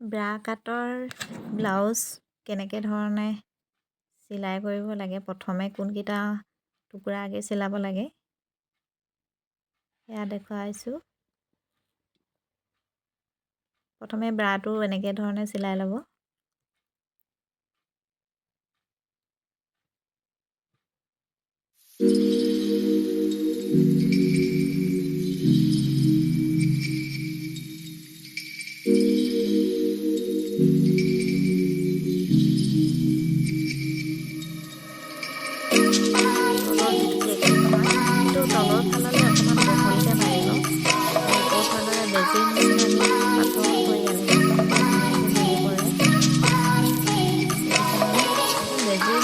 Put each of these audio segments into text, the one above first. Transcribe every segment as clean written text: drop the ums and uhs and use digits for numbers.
Bra কাটৰ blouse কেনেকৈ ধৰণে চিলাই কৰিব লাগে, প্ৰথমে কোনকেইটা টুকুৰা আগে চিলাব লাগে সেয়া দেখুৱাইছোঁ। প্ৰথমে ব্ৰাটো এনেকৈ ধৰণে চিলাই ল'ব। তলৰ ফাললৈ অকণমান বহলকৈ মাৰিব, ওপৰ ফাললৈ বেজি নিচিনাকৈ পাতল কৰি আনিব, ধুনীয়াকৈ মিলি পৰে। বেজিৰ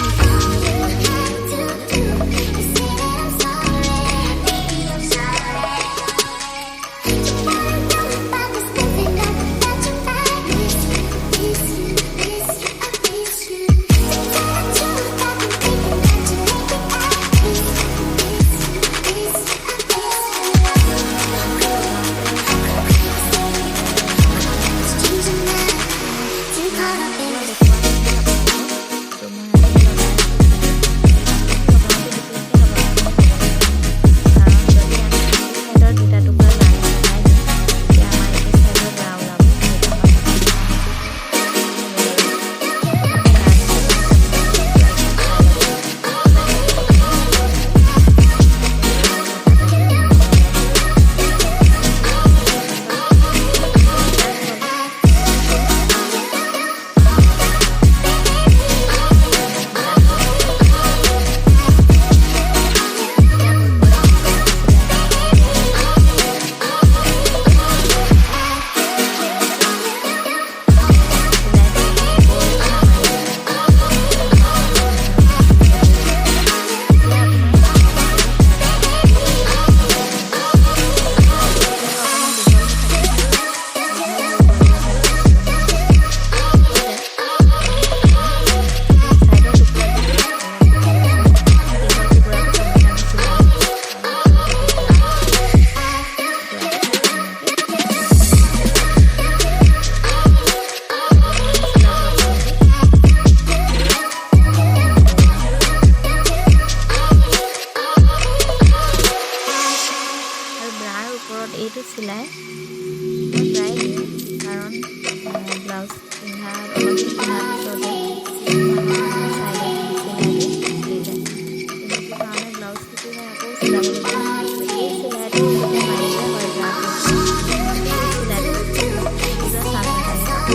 এইটো চিলাই মই প্ৰায় দিওঁ, কাৰণ ব্লাউজ পিন্ধা অলপ দিন পিন্ধাৰ পিছতে চাইডত চিলাই দি যায়, সেইটো কাৰণে ব্লাউজটো চিলাই আকৌ চিলাবলগীয়া হয়। এই চিলাইটো যদি মাৰিলে হয় ব্ৰাটো চিলাইটো পুৰা চাফ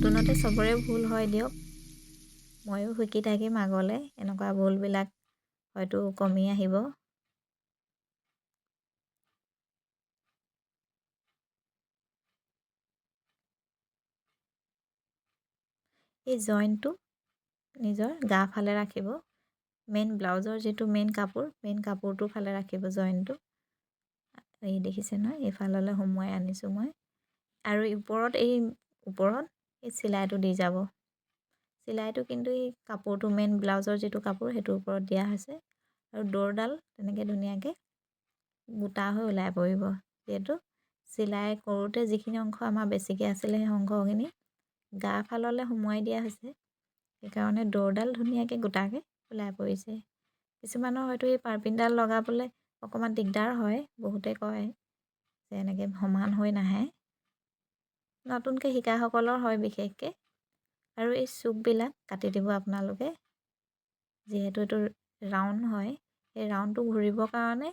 নতুনতে চবৰে ভুল হয় দিয়ক, ময়ো শিকি থাকিম আগলৈ, এনেকুৱা ভুলবিলাক হয়তো কমি আহিব। এই জইনটো নিজৰ গা ফালে ৰাখিব, মেইন ব্লাউজৰ যিটো মেইন কাপোৰটোৰ ফালে ৰাখিব জইনটো। এই দেখিছে নহয়, এইফাললৈ সোমোৱাই আনিছোঁ মই। আৰু ওপৰত এই চিলাইটো দি যাব। চিলাইটো কিন্তু এই কাপোৰটো মেইন ব্লাউজৰ যিটো কাপোৰ সেইটোৰ ওপৰত দিয়া হৈছে। আৰু দৌৰডাল তেনেকৈ ধুনীয়াকৈ গোটা হৈ ওলাই পৰিব। যিহেতু চিলাই কৰোঁতে যিখিনি অংশ আমাৰ বেছিকৈ আছিলে সেই অংশখিনি গা ফাললৈ সোমোৱাই দিয়া হৈছে, সেইকাৰণে দৌৰডাল ধুনীয়াকৈ গোটাকৈ ওলাই পৰিছে। কিছুমানৰ হয়তো এই পাৰ্পিনডাল লগাবলৈ অকণমান দিগদাৰ হয়, বহুতে কয় যে এনেকৈ সমান হৈ নাহে, নতুনকৈ শিকাসকলৰ হয় বিশেষকৈ। আৰু এই চুকবিলাক কাটি দিব আপোনালোকে, যিহেতু এইটো ৰাউণ্ড হয়, সেই ৰাউণ্ডটো ঘূৰিবৰ কাৰণে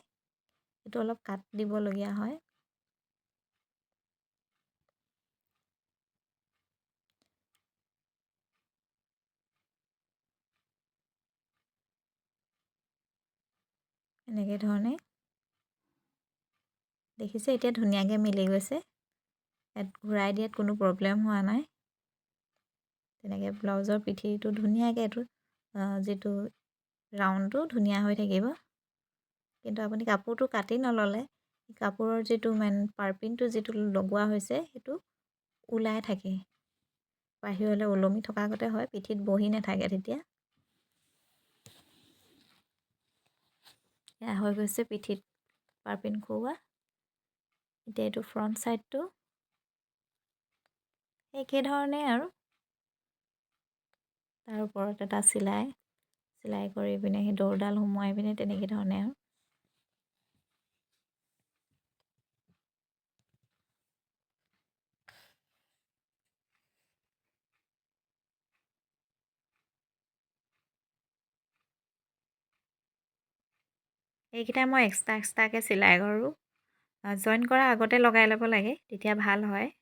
এইটো অলপ কাট দিবলগীয়া হয়। এনেকৈ ধৰণে দেখিছে, এতিয়া ধুনীয়াকৈ মিলি গৈছে। ইয়াত ঘূৰাই দিয়াত কোনো প্ৰব্লেম হোৱা নাই। তেনেকৈ ব্লাউজৰ পিঠিটো ধুনীয়াকৈ এইটো যিটো ৰাউণ্ডটো ধুনীয়া হৈ থাকিব। কিন্তু আপুনি কাপোৰটো কাটি নল'লে কাপোৰৰ যিটো মেইন পাৰ্পিনটো যিটো লগোৱা হৈছে সেইটো ওলাই থাকে, বাহিৰলৈ ওলমি থকা আগতে হয়, পিঠিত বহি নাথাকে তেতিয়া। এয়া হৈ গৈছে পিঠিত পাৰ্পিন খুওৱা। এতিয়া এইটো ফ্ৰণ্ট ছাইডটো একেধৰণেই আৰু তাৰ ওপৰত এটা চিলাই কৰি পিনে সেই দৌৰডাল সোমোৱাই পিনে তেনেকৈ ধৰণে আৰু এইকেইটা মই এক্সট্ৰাকৈ চিলাই কৰোঁ। জইন কৰাৰ আগতে লগাই ল'ব লাগে, তেতিয়া ভাল হয়।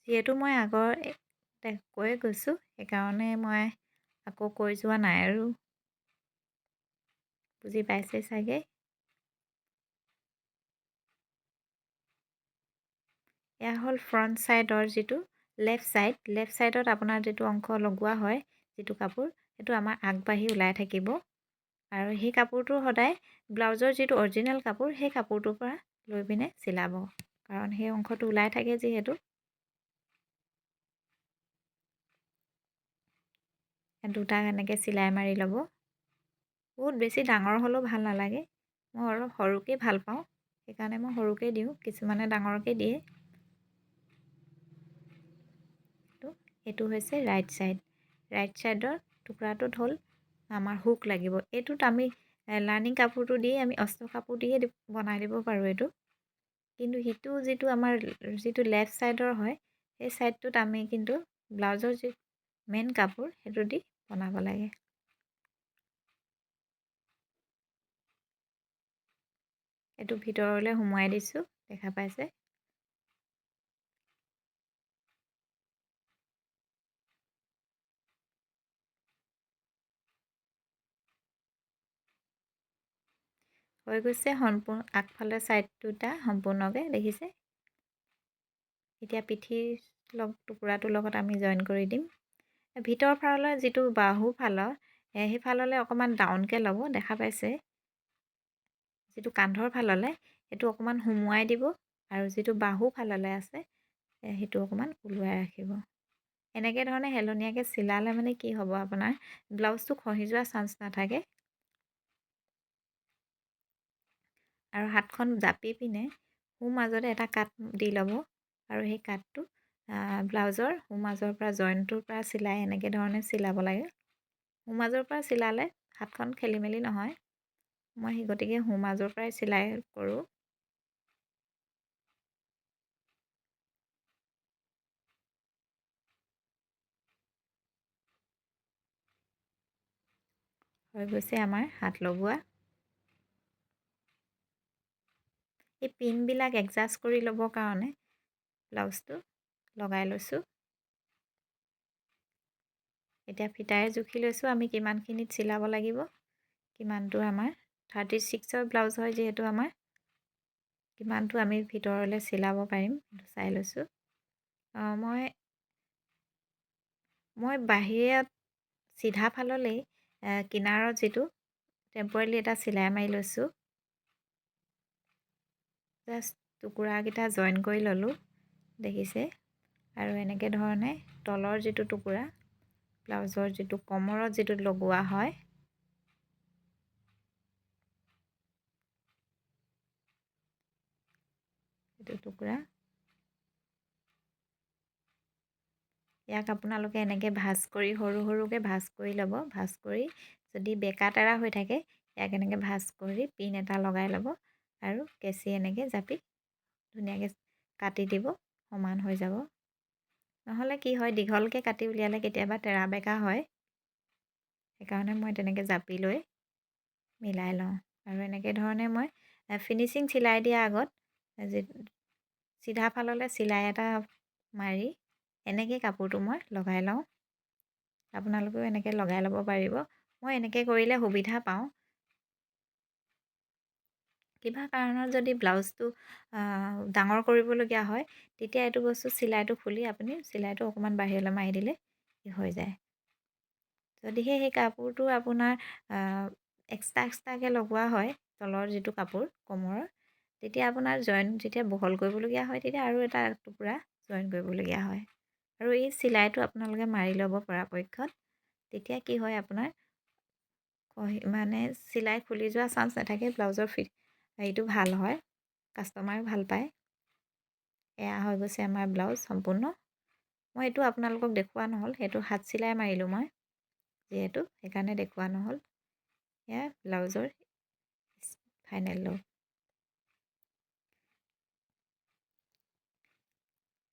যিহেতু মই আগতে কৈয়ে গৈছোঁ, সেইকাৰণে মই আকৌ কৈ যোৱা নাই আৰু, বুজি পাইছে চাগে। এয়া হ'ল ফ্ৰণ্ট ছাইডৰ যিটো লেফ্ট ছাইডত আপোনাৰ যিটো অংশ লগোৱা হয়, যিটো কাপোৰ, সেইটো আমাৰ আগবাঢ়ি ওলাই থাকিব। আৰু সেই কাপোৰটো সদায় ব্লাউজৰ যিটো অৰিজিনেল কাপোৰ, সেই কাপোৰটোৰ পৰা লৈ পিনে চিলাব, কাৰণ সেই অংশটো ওলাই থাকে যিহেতু। দুটা এনেকৈ চিলাই মাৰি ল'ব। বহুত বেছি ডাঙৰ হ'লেও ভাল নালাগে, মই অলপ সৰুকৈ ভাল পাওঁ, সেইকাৰণে মই সৰুকৈ দিওঁ, কিছুমানে ডাঙৰকৈ দিয়ে। এইটো হৈছে ৰাইট ছাইডৰ টুকুৰাটোত হ'ল আমাৰ হুক লাগিব। এইটোত আমি লাইনিং কাপোৰটো দি আমি অস্ত্ৰ কাপোৰ দিয়ে বনাই দিব পাৰোঁ এইটো। কিন্তু সিটো যিটো আমাৰ যিটো লেফ্ট ছাইডৰ হয়, সেই ছাইডটোত আমি কিন্তু ব্লাউজৰ যি মেইন কাপোৰ সেইটো দি বনাব লাগে। এইটো ভিতৰলৈ সোমোৱাই দিছোঁ, দেখা পাইছে। হৈ গৈছে আগফালে ছাইড দুটা সম্পূৰ্ণকৈ, দেখিছে। এতিয়া পিঠিৰ টুকুৰাটোৰ লগত আমি জইন কৰি দিম। ভিতৰ ফাললৈ যিটো বাহু ফালৰ সেইফাললৈ অকণমান ডাউনকৈ ল'ব, দেখা পাইছে। যিটো কান্ধৰ ফাললৈ সেইটো অকণমান সোমোৱাই দিব, আৰু যিটো বাহু ফাললৈ আছে সেইটো অকণমান ওলোৱাই ৰাখিব। এনেকৈ ধৰণে হেলনীয়াকৈ চিলালে মানে কি হ'ব, আপোনাৰ ব্লাউজটো খহি যোৱাৰ চান্স নাথাকে। আৰু হাতখন জাপি পিনে সোঁমাজতে এটা কাট দি ল'ব, আৰু সেই কাটটো ব্লাউজৰ সোঁমাজৰ পৰা জইনটোৰ পৰা চিলাই এনেকৈ ধৰণে চিলাব লাগে। সোঁমাজৰ পৰা চিলালে হাতখন খেলি মেলি নহয়, মই সেই গতিকে সোঁমাজৰ পৰাই চিলাই কৰোঁ। হৈ গৈছে আমাৰ হাত লগোৱা। এই পিনবিলাক এডজাষ্ট কৰি ল'বৰ কাৰণে ব্লাউজটো লগাই লৈছোঁ। এতিয়া ফিতাৰে জুখি লৈছোঁ আমি কিমানখিনিত চিলাব লাগিব। কিমানটো আমাৰ 36ৰ ব্লাউজ হয় যিহেতু আমাৰ কিমানটো আমি ভিতৰলৈ চিলাব পাৰিম সেইটো চাই লৈছোঁ। মই বাহিৰত চিধা ফাললৈ কিনাৰত যিটো টেম্পৰেলি এটা চিলাই মাৰি লৈছোঁ। জাষ্ট টুকুৰাকেইটা জইন কৰি ল'লোঁ দেখিছে, আৰু এনেকৈ ধৰণে তলৰ যিটো টুকুৰা ব্লাউজৰ যিটো কমৰত যিটো লগোৱা হয় সেইটো টুকুৰা ইয়াক আপোনালোকে এনেকৈ ভাঁজ কৰি সৰু সৰুকৈ ভাঁজ কৰি ল'ব। ভাঁজ কৰি যদি বেকা তেৰা হৈ থাকে ইয়াক এনেকৈ ভাঁজ কৰি পিন এটা লগাই ল'ব আৰু কেঁচি এনেকৈ জাপি ধুনীয়াকৈ কাটি দিব, সমান হৈ যাব। নহ'লে কি হয় দীঘলকৈ কাটি উলিয়ালে কেতিয়াবা তেৰা বেকা হয়, সেইকাৰণে মই তেনেকৈ জাপি লৈ মিলাই লওঁ। আৰু এনেকৈ ধৰণে মই ফিনিচিং চিলাই দিয়া আগত চিধা ফাললৈ চিলাই এটা মাৰি এনেকৈ কাপোৰটো মই লগাই লওঁ। আপোনালোকেও এনেকৈ লগাই ল'ব পাৰিব। মই এনেকৈ কৰিলে সুবিধা পাওঁ। কিবা কাৰণত যদি ব্লাউজটো ডাঙৰ কৰিবলগীয়া হয় তেতিয়া এইটো বস্তু চিলাইটো খুলি আপুনি চিলাইটো অকণমান বাহিৰলৈ মাৰি দিলে হৈ যায়। যদিহে সেই কাপোৰটো আপোনাৰ এক্সট্ৰাকৈ লগোৱা হয় তলৰ যিটো কাপোৰ কমৰৰ, তেতিয়া আপোনাৰ জইন যেতিয়া বহল কৰিবলগীয়া হয় তেতিয়া আৰু এটা টুকুৰা জইন কৰিবলগীয়া হয়। আৰু এই চিলাইটো আপোনালোকে মাৰি ল'ব পৰাপক্ষত, তেতিয়া কি হয় আপোনাৰ মানে চিলাই খুলি যোৱা চান্স নাথাকে, ব্লাউজৰ হেৰিটো ভাল হয়, কাষ্টমাৰে ভাল পায়। এয়া হৈ গৈছে আমাৰ ব্লাউজ সম্পূৰ্ণ। মই এইটো আপোনালোকক দেখুওৱা নহ'ল, সেইটো হাত চিলাই মাৰিলোঁ মই যিহেতু, সেইকাৰণে দেখুওৱা নহ'ল। এয়া ব্লাউজৰ ফাইনেল লুক।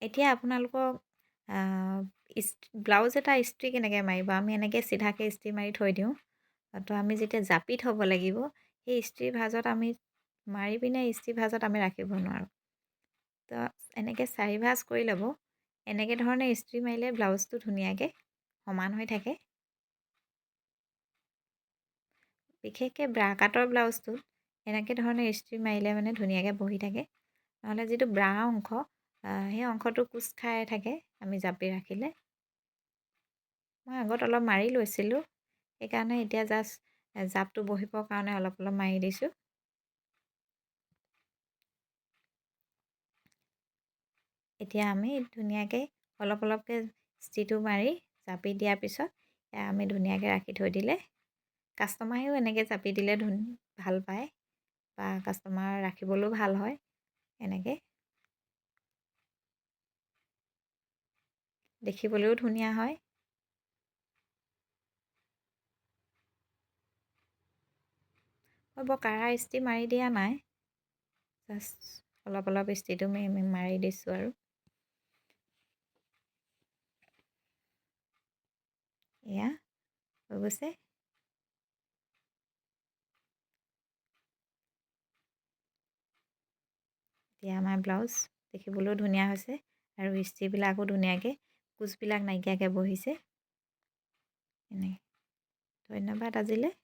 এতিয়া আপোনালোকক ব্লাউজ এটা ইস্ত্ৰি কেনেকৈ মাৰিব, আমি এনেকৈ চিধাকৈ ইস্ত্ৰি মাৰি থৈ দিওঁ। তো আমি যেতিয়া জাপি থ'ব লাগিব সেই ইস্ত্ৰি ভাঁজত আমি মাৰি পিনে ইস্ত্ৰি ভাঁজত আমি ৰাখিব নোৱাৰোঁ। তো এনেকৈ 4 ভাঁজ কৰি ল'ব। এনেকৈ ধৰণে ইস্ত্ৰি মাৰিলে ব্লাউজটো ধুনীয়াকৈ সমান হৈ থাকে। বিশেষকৈ ব্ৰা কাটৰ ব্লাউজটোত এনেকৈ ধৰণে ইস্ত্ৰি মাৰিলে মানে ধুনীয়াকৈ বহি থাকে। নহ'লে যিটো ব্ৰা অংশ সেই অংশটো কোচ খাই থাকে আমি জাপি ৰাখিলে। মই আগত অলপ মাৰি লৈছিলোঁ, সেইকাৰণে এতিয়া জাষ্ট জাপটো বহিবৰ কাৰণে অলপ অলপ মাৰি দিছোঁ। এতিয়া আমি ধুনীয়াকৈ অলপ অলপকৈ ইস্ত্ৰিটো মাৰি জাপি দিয়াৰ পিছত আমি ধুনীয়াকৈ ৰাখি থৈ দিলে কাষ্টমাৰেও এনেকৈ জাপি দিলে ভাল পায় বা কাষ্টমাৰ ৰাখিবলৈও ভাল হয়। এনেকৈ দেখিবলৈও ধুনীয়া হয়। মই বৰ কাঢ়া ইস্ত্ৰি মাৰি দিয়া নাই, জাষ্ট অলপ অলপ ইস্ত্ৰিটো মাৰি দিছোঁ আৰু এয়া হৈ গৈছে। এতিয়া আমাৰ ব্লাউজ দেখিবলৈও ধুনীয়া হৈছে আৰু ইস্ত্ৰিবিলাকো ধুনীয়াকৈ কোচবিলাক নাইকিয়াকৈ বহিছে। এনেকৈ ধন্যবাদ আজিলৈ।